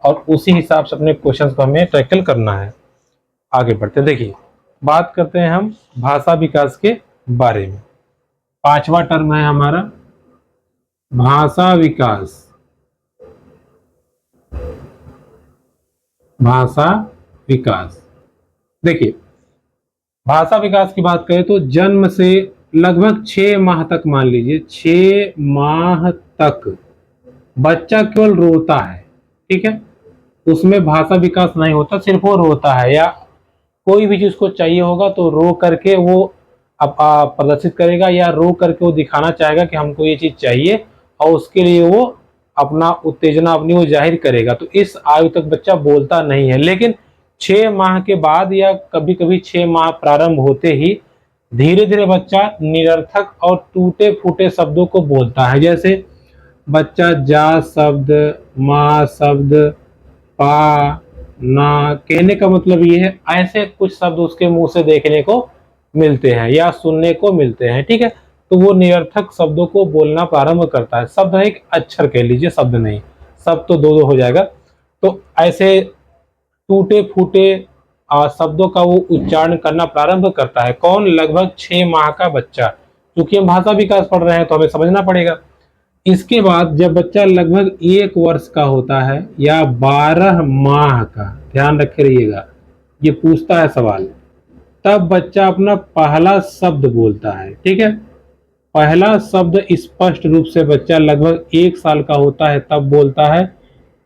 S1: और उसी हिसाब से अपने क्वेश्चंस को हमें टैकल करना है। आगे बढ़ते हैं। देखिए, बात करते हैं हम भाषा विकास के बारे में। 5वां टर्म है हमारा भाषा विकास। भाषा विकास, देखिए, भाषा विकास की बात करें तो जन्म से लगभग 6 माह तक, मान लीजिए 6 माह तक बच्चा केवल रोता है, ठीक है। उसमें भाषा विकास नहीं होता, सिर्फ वो रोता है या कोई भी चीज को चाहिए होगा तो रो करके वो प्रदर्शित करेगा या रो करके वो दिखाना चाहेगा कि हमको ये चीज चाहिए और उसके लिए वो अपना उत्तेजना अपनी वो जाहिर करेगा। तो इस आयु तक बच्चा बोलता नहीं है, लेकिन 6 माह के बाद या कभी कभी 6 माह प्रारंभ होते ही धीरे धीरे बच्चा निरर्थक और टूटे फूटे शब्दों को बोलता है। जैसे बच्चा जा शब्द, माँ शब्द, पा, ना, कहने का मतलब ये है ऐसे कुछ शब्द उसके मुंह से देखने को मिलते हैं या सुनने को मिलते हैं, ठीक है। तो वो निरर्थक शब्दों को बोलना प्रारंभ करता है। शब्द एक अक्षर कह लीजिए, शब्द नहीं, शब्द तो दो हो जाएगा। तो ऐसे टूटे फूटे शब्दों का वो उच्चारण करना प्रारंभ करता है। कौन? लगभग 6 माह का बच्चा। क्योंकि हम भाषा विकास पढ़ रहे हैं तो हमें समझना पड़ेगा। इसके बाद जब बच्चा लगभग 1 वर्ष का होता है या 12 माह का, ध्यान रखे रहिएगा, ये पूछता है सवाल, तब बच्चा अपना पहला शब्द बोलता है, ठीक है। पहला शब्द स्पष्ट रूप से बच्चा लगभग 1 साल का होता है तब बोलता है।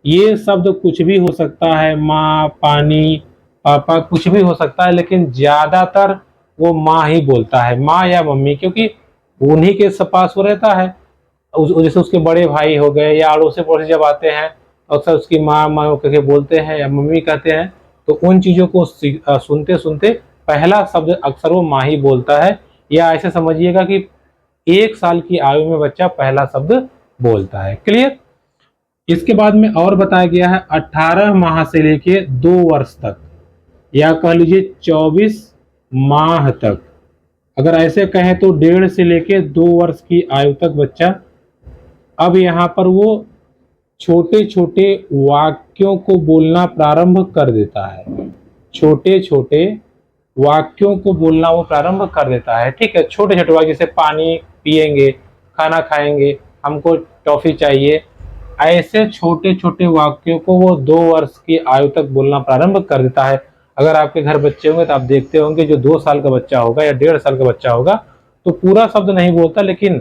S1: ये शब्द कुछ भी हो सकता है, माँ, पानी, पापा, कुछ भी हो सकता है, लेकिन ज्यादातर वो माँ ही बोलता है, माँ या मम्मी, क्योंकि उन्हीं के पास वो रहता है। जैसे उसके बड़े भाई हो गए या अड़ोसी पड़ोसी जब आते हैं तो अक्सर उसकी माँ माँ करके बोलते हैं या मम्मी कहते हैं। तो उन चीजों को सुनते सुनते पहला शब्द अक्सर वो माँ ही बोलता है। या ऐसे समझिएगा कि 1 साल की आयु में बच्चा पहला शब्द बोलता है। क्लियर। इसके बाद में और बताया गया है 18 माह से लेके 2 वर्ष तक या कह लीजिए 24 माह तक, अगर ऐसे कहें तो 1.5 से लेके 2 वर्ष की आयु तक बच्चा अब यहाँ पर वो छोटे छोटे वाक्यों को बोलना प्रारंभ कर देता है। छोटे छोटे वाक्यों को बोलना वो प्रारंभ कर देता है, ठीक है। छोटे छोटे वाक्य जैसे पानी पिएंगे, खाना खाएंगे, हमको टॉफी चाहिए, ऐसे छोटे छोटे वाक्यों को वो 2 वर्ष की आयु तक बोलना प्रारंभ कर देता है। अगर आपके घर बच्चे होंगे तो आप देखते होंगे जो 2 साल का बच्चा होगा या 1.5 साल का बच्चा होगा तो पूरा शब्द नहीं बोलता, लेकिन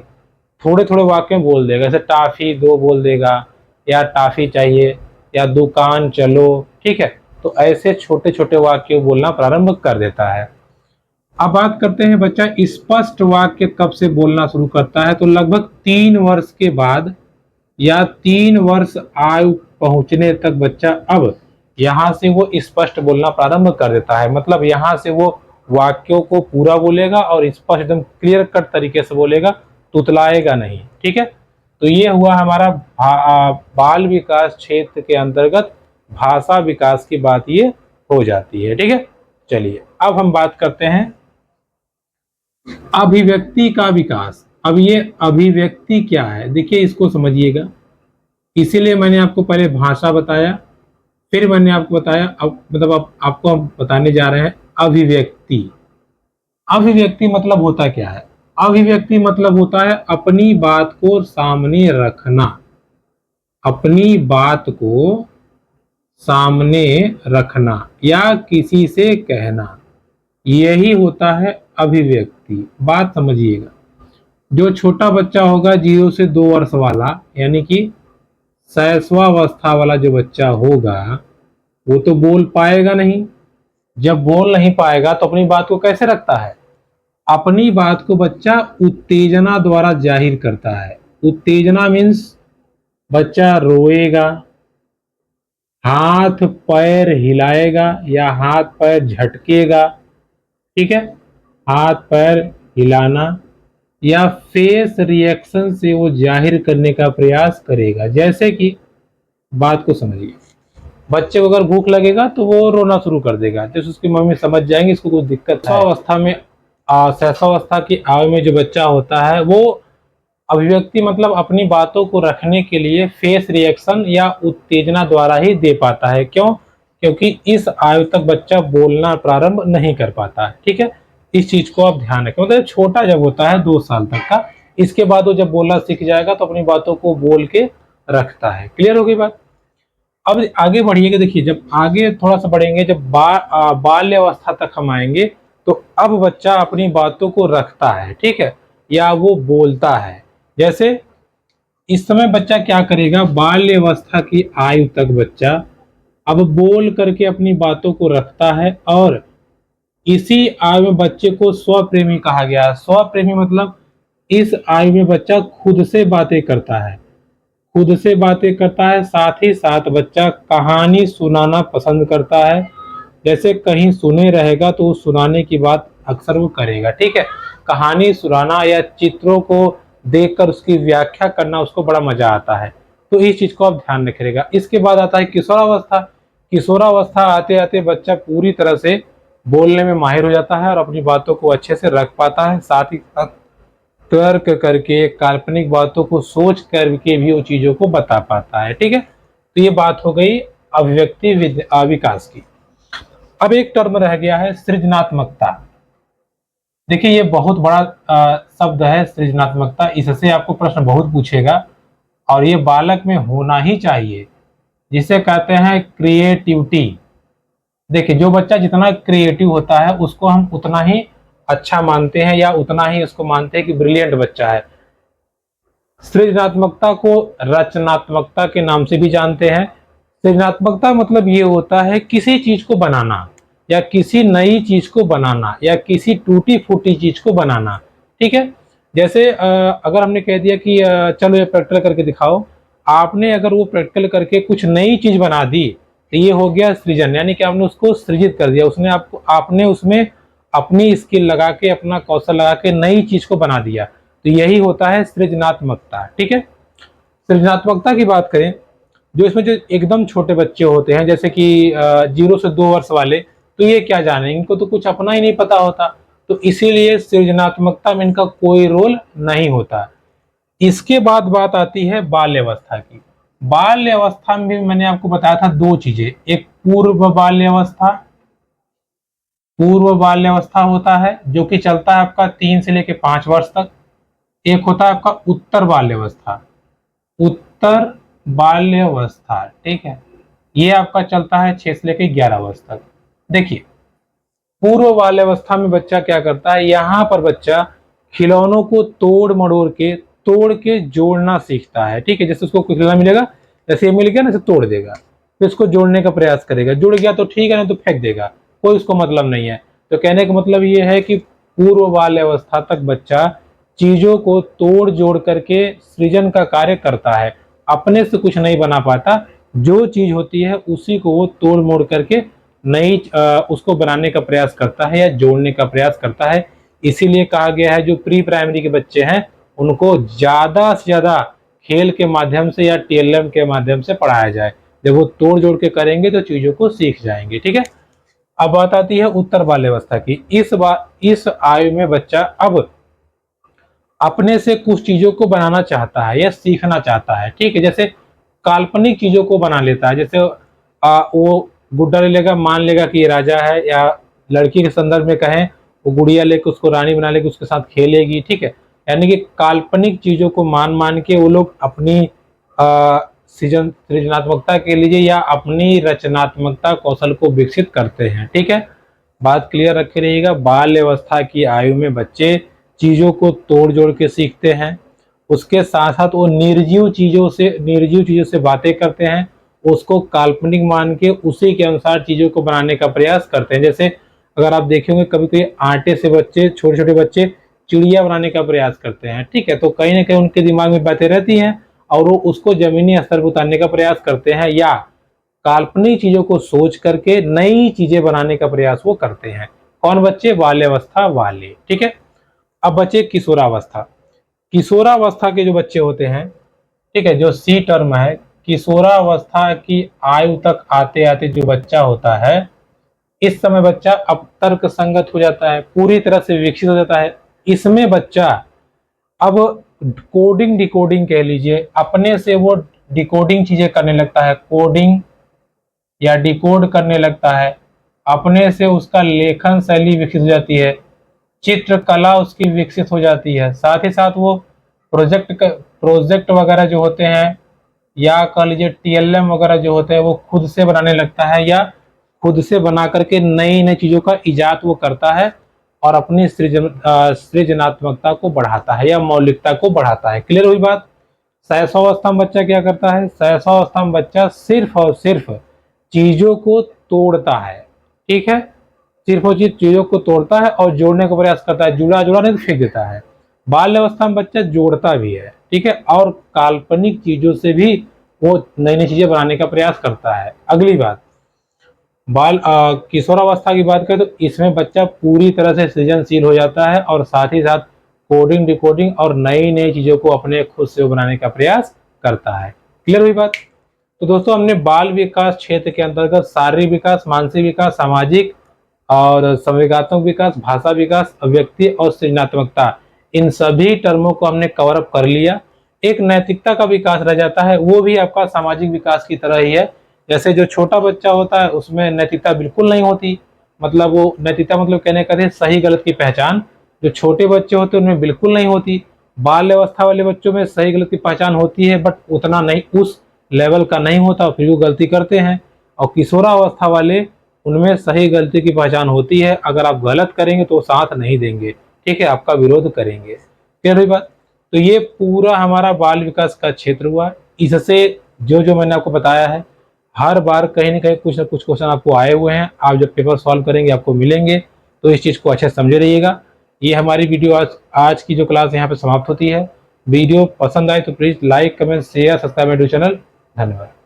S1: थोड़े थोड़े वाक्य में बोल देगा। जैसे टाफी दो बोल देगा, या टाफी चाहिए, या दुकान चलो, ठीक है। तो ऐसे छोटे छोटे वाक्य बोलना प्रारंभ कर देता है। अब बात करते हैं बच्चा स्पष्ट वाक्य कब से बोलना शुरू करता है। तो लगभग 3 वर्ष के बाद या 3 वर्ष आयु पहुंचने तक बच्चा अब यहाँ से वो स्पष्ट बोलना प्रारंभ कर देता है। मतलब यहाँ से वो वाक्यों को पूरा बोलेगा और स्पष्ट एकदम क्लियर कट तरीके से बोलेगा, तुतलाएगा नहीं, ठीक है। तो ये हुआ हमारा बाल विकास क्षेत्र के अंतर्गत भाषा विकास की बात ये हो जाती है, ठीक है। चलिए अब हम बात करते हैं अभिव्यक्ति का विकास। अब ये अभिव्यक्ति क्या है, देखिए इसको समझिएगा। इसीलिए मैंने आपको पहले भाषा बताया, फिर मैंने आपको बताया अब मतलब अब आपको हम बताने जा रहे हैं अभिव्यक्ति। अभिव्यक्ति मतलब होता क्या है? अभिव्यक्ति मतलब होता है अपनी बात को सामने रखना, अपनी बात को सामने रखना या किसी से कहना, यही होता है अभिव्यक्ति। बात समझिएगा, जो छोटा बच्चा होगा 0 से 2 वर्ष वाला, यानी कि शैशवावस्था वाला जो बच्चा होगा वो तो बोल पाएगा नहीं। जब बोल नहीं पाएगा तो अपनी बात को कैसे रखता है? अपनी बात को बच्चा उत्तेजना द्वारा जाहिर करता है। उत्तेजना मीन्स बच्चा रोएगा, हाथ पैर हिलाएगा या हाथ पैर झटकेगा, ठीक है। हाथ पैर हिलाना या फेस रिएक्शन से वो जाहिर करने का प्रयास करेगा। जैसे कि बात को समझिए, बच्चे को अगर भूख लगेगा तो वो रोना शुरू कर देगा, जैसे उसकी मम्मी समझ जाएंगे इसको कुछ दिक्कत है। अवस्था में शैशवावस्था की आयु में जो बच्चा होता है वो अभिव्यक्ति मतलब अपनी बातों को रखने के लिए फेस रिएक्शन या उत्तेजना द्वारा ही दे पाता है। क्यों? क्योंकि इस आयु तक बच्चा बोलना प्रारंभ नहीं कर पाता है, ठीक है। इस चीज को आप ध्यान रखें। मतलब छोटा जब होता है 2 साल तक का, इसके बाद वो जब बोलना सीख जाएगा तो अपनी बातों को बोल के रखता है। क्लियर हो गई बात? अब आगे बढ़िएगा, देखिए जब आगे थोड़ा सा बढ़ेंगे, जब बाल्य अवस्था तक हम आएंगे तो अब बच्चा अपनी बातों को रखता है, ठीक है, या वो बोलता है। जैसे इस समय बच्चा क्या करेगा, बाल्य अवस्था की आयु तक बच्चा अब बोल करके अपनी बातों को रखता है, और इसी आयु में बच्चे को स्वप्रेमी कहा गया। स्वप्रेमी मतलब इस आयु में बच्चा खुद से बातें करता है, खुद से बातें करता है। साथ ही साथ बच्चा कहानी सुनाना पसंद करता है। जैसे कहीं सुने रहेगा तो सुनाने की बात अक्सर वो करेगा, ठीक है। कहानी सुनाना या चित्रों को देखकर उसकी व्याख्या करना उसको बड़ा मजा आता है। तो इस चीज को आप ध्यान रखिएगा। इसके बाद आता है किशोरावस्था। किशोरावस्था आते आते बच्चा पूरी तरह से बोलने में माहिर हो जाता है और अपनी बातों को अच्छे से रख पाता है। साथ ही साथ तर्क करके काल्पनिक बातों को सोच करके भी वो चीजों को बता पाता है, ठीक है। तो ये बात हो गई अभिव्यक्ति विकास की। अब एक टर्म रह गया है सृजनात्मकता। देखिए ये बहुत बड़ा शब्द है सृजनात्मकता। इससे आपको प्रश्न बहुत पूछेगा और ये बालक में होना ही चाहिए, जिसे कहते हैं क्रिएटिविटी। देखिए जो बच्चा जितना क्रिएटिव होता है उसको हम उतना ही अच्छा मानते हैं या उतना ही उसको मानते हैं कि ब्रिलियंट बच्चा है। सृजनात्मकता को रचनात्मकता के नाम से भी जानते हैं। सृजनात्मकता मतलब ये होता है किसी चीज को बनाना या किसी नई चीज को बनाना या किसी टूटी फूटी चीज को बनाना, ठीक है। जैसे अगर हमने कह दिया कि चलो ये प्रैक्टिकल करके दिखाओ, आपने अगर वो प्रैक्टिकल करके कुछ नई चीज बना दी तो ये हो गया सृजन, यानी कि आपने उसको सृजित कर दिया। उसने आपने उसमें अपनी स्किल लगा के अपना कौशल लगा के नई चीज को बना दिया। तो यही होता है सृजनात्मकता, ठीक है। सृजनात्मकता की बात करें, जो इसमें जो एकदम छोटे बच्चे होते हैं जैसे कि 0 से 2 वर्ष वाले, तो ये क्या जाने, इनको तो कुछ अपना ही नहीं पता होता, तो इसीलिए सृजनात्मकता में इनका कोई रोल नहीं होता। इसके बाद बात आती है बाल्यावस्था की। बाल्यावस्था में भी मैंने आपको बताया था 2 चीजें, एक पूर्व बाल्यावस्था, पूर्व बाल्यावस्था होता है जो कि चलता है आपका 3 से लेकर 5 वर्ष तक। एक होता है आपका उत्तर बाल्यावस्था, उत्तर बाल्यावस्था, ठीक है, ये आपका चलता है 6 से लेकर 11 वर्ष तक। देखिए पूर्व बाल्यावस्था में बच्चा क्या करता है, यहाँ पर बच्चा खिलौनों को तोड़ के जोड़ना सीखता है। ठीक है, जैसे उसको कोई खिलौना मिलेगा, जैसे ये मिल गया ना, इसे तोड़ देगा, फिर उसको जोड़ने का प्रयास करेगा, जुड़ गया तो ठीक है, नहीं तो फेंक देगा, कोई उसको मतलब नहीं है। तो कहने का मतलब ये है कि पूर्व बाल्यावस्था तक बच्चा चीजों को तोड़ जोड़ करके सृजन का कार्य करता है, अपने से कुछ नहीं बना पाता, जो चीज होती है उसी को वो तोड़ मोड़ करके नई उसको बनाने का प्रयास करता है या जोड़ने का प्रयास करता है। इसीलिए कहा गया है जो प्री प्राइमरी के बच्चे हैं उनको ज्यादा से ज्यादा खेल के माध्यम से या टीएलएम के माध्यम से पढ़ाया जाए। जब वो तोड़ जोड़ के करेंगे तो चीजों को सीख जाएंगे। ठीक है, अब बात आती है उत्तर बाल्यावस्था की। इस आयु में बच्चा अब अपने से कुछ चीजों को बनाना चाहता है या सीखना चाहता है। ठीक है, जैसे काल्पनिक चीजों को बना लेता है, जैसे वो गुड्डा ले लेगा, मान लेगा कि ये राजा है, या लड़की के संदर्भ में कहें वो गुड़िया लेकर उसको रानी बना लेगी, उसके साथ खेलेगी। ठीक है, यानी कि काल्पनिक चीजों को मान मान के वो लोग अपनी सृजनात्मकता के लिए या अपनी रचनात्मकता कौशल को विकसित करते हैं। ठीक है, बात क्लियर रखे रहिएगा। बाल्यावस्था की आयु में बच्चे चीजों को तोड़ जोड़ के सीखते हैं, उसके साथ साथ वो निर्जीव चीजों से बातें करते हैं, उसको काल्पनिक मान के उसी के अनुसार चीजों को बनाने का प्रयास करते हैं। जैसे अगर आप देखेंगे कभी कभी आटे से बच्चे, छोटे छोटे बच्चे चिड़िया बनाने का प्रयास करते हैं। ठीक है, तो कहीं ना कहीं उनके दिमाग में बातें रहती हैं और वो उसको जमीनी स्तर पर उतारने का प्रयास करते हैं, या काल्पनिक चीजों को सोच करके नई चीजें बनाने का प्रयास वो करते हैं। कौन बच्चे? बाल्यावस्था वाले। ठीक है, अब बच्चे किशोरावस्था। किशोरावस्था के जो बच्चे होते हैं, ठीक है, जो सी टर्म है, किशोरावस्था की आयु तक आते आते जो बच्चा होता है, इस समय बच्चा अब तर्क संगत हो जाता है, पूरी तरह से विकसित हो जाता है। इसमें बच्चा अब कोडिंग डिकोडिंग कह लीजिए, अपने से वो डिकोडिंग चीजें करने लगता है, कोडिंग या डिकोड करने लगता है, अपने से उसका लेखन शैली विकसित हो जाती है, चित्रकला उसकी विकसित हो जाती है, साथ ही साथ वो प्रोजेक्ट वगैरह जो होते हैं या कह लीजिए टीएलएम वगैरह जो होते हैं वो खुद से बनाने लगता है, या खुद से बना करके नई नई चीजों का इजाद वो करता है और अपनी सृजनात्मकता को बढ़ाता है या मौलिकता को बढ़ाता है। क्लियर हुई बात? शैशवावस्था में बच्चा क्या करता है? शैशवावस्था में बच्चा सिर्फ और सिर्फ चीजों को तोड़ता है। ठीक है, सिर्फ वो चीजों को तोड़ता है और जोड़ने का प्रयास करता है, जुड़ा नहीं तो फेंक देता है। बाल्यावस्था में बच्चा जोड़ता भी है, ठीक है, और काल्पनिक चीजों से भी वो नई नई चीजें बनाने का प्रयास करता है। अगली बात, किशोरावस्था की बात करें तो इसमें बच्चा पूरी तरह से सृजनशील हो जाता है और साथ ही साथ कोडिंग डिकोडिंग और नई नई चीजों को अपने खुद से बनाने का प्रयास करता है। क्लियर हुई बात? तो दोस्तों हमने बाल विकास क्षेत्र के अंतर्गत शारीरिक विकास, मानसिक विकास, सामाजिक और संवेगात्मक विकास, भाषा विकास, अभिव्यक्ति और सृजनात्मकता, इन सभी टर्मों को हमने कवर अप कर लिया। एक नैतिकता का विकास रह जाता है, वो भी आपका सामाजिक विकास की तरह ही है। जैसे जो छोटा बच्चा होता है उसमें नैतिकता बिल्कुल नहीं होती, मतलब वो नैतिकता मतलब कहने का सही गलत की पहचान जो छोटे बच्चे होते हैं उनमें बिल्कुल नहीं होती। बाल्यावस्था वाले बच्चों में सही गलत की पहचान होती है, बट उतना नहीं, उस लेवल का नहीं होता, फिर वो गलती करते हैं। और किशोरावस्था वाले, उनमें सही गलती की पहचान होती है, अगर आप गलत करेंगे तो साथ नहीं देंगे, ठीक है, आपका विरोध करेंगे। क्लियर हुई बात? तो ये पूरा हमारा बाल विकास का क्षेत्र हुआ। इससे जो जो मैंने आपको बताया है, हर बार कहीं ना कहीं कुछ ना कुछ क्वेश्चन आपको आए हुए हैं, आप जब पेपर सॉल्व करेंगे आपको मिलेंगे, तो इस चीज़ को अच्छे से समझे रहिएगा। ये हमारी वीडियो आज की जो क्लास यहाँ पे समाप्त होती है। वीडियो पसंद आए तो please like, comment, share, subscribe my YouTube channel. धन्यवाद।